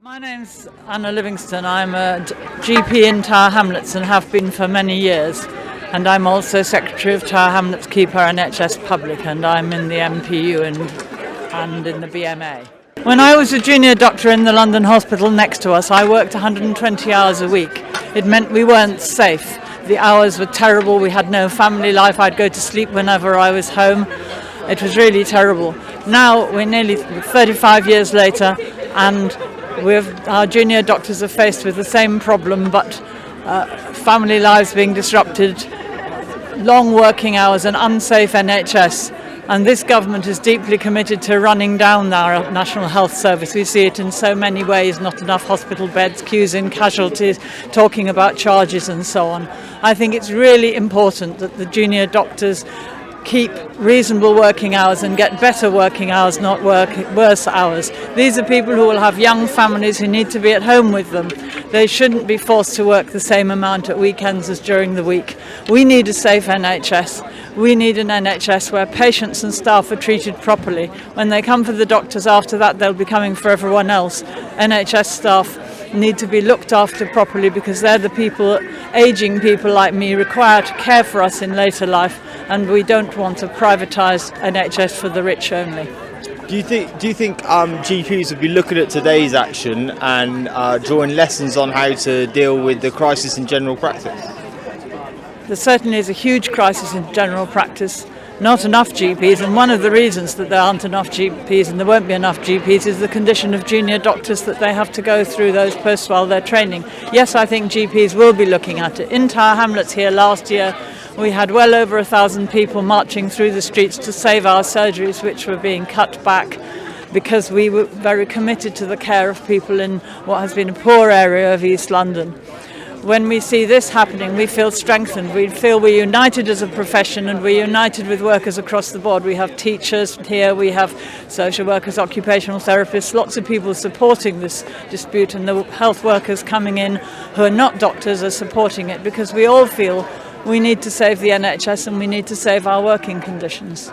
My name's Anna Livingstone. I'm a GP in Tower Hamlets and have been for many years. And I'm also Secretary of Tower Hamlets Keep Our NHS Public, and I'm in the MPU and in the BMA. When I was a junior doctor in the London hospital next to us, I worked 120 hours a week. It meant we weren't safe. The hours were terrible. We had no family life. I'd go to sleep whenever I was home. It was really terrible. Now we're nearly 35 years later, and our junior doctors are faced with the same problem, but family lives being disrupted, long working hours, and unsafe NHS. And this government is deeply committed to running down our National Health Service. We see it in so many ways: not enough hospital beds, queues in casualties, talking about charges and so on. I think it's really important that the junior doctors keep reasonable working hours and get better working hours, not worse hours. These are people who will have young families who need to be at home with them. They shouldn't be forced to work the same amount at weekends as during the week. We need a safe NHS. We need an NHS where patients and staff are treated properly. When they come for the doctors, after that they'll be coming for everyone else. NHS staff need to be looked after properly, because they're the people, ageing people like me, required to care for us in later life, and we don't want a privatised NHS for the rich only. Do you think GPs would be looking at today's action and drawing lessons on how to deal with the crisis in general practice? There certainly is a huge crisis in general practice. Not enough GPs, and one of the reasons that there aren't enough GPs and there won't be enough GPs is the condition of junior doctors, that they have to go through those posts while they're training. Yes, I think GPs will be looking at it. In Tower Hamlets here last year, we had well over 1,000 people marching through the streets to save our surgeries, which were being cut back because we were very committed to the care of people in what has been a poor area of East London. When we see this happening, we feel strengthened. We feel we're united as a profession, and we're united with workers across the board. We have teachers here, we have social workers, occupational therapists, lots of people supporting this dispute, and the health workers coming in who are not doctors are supporting it, because we all feel we need to save the NHS and we need to save our working conditions.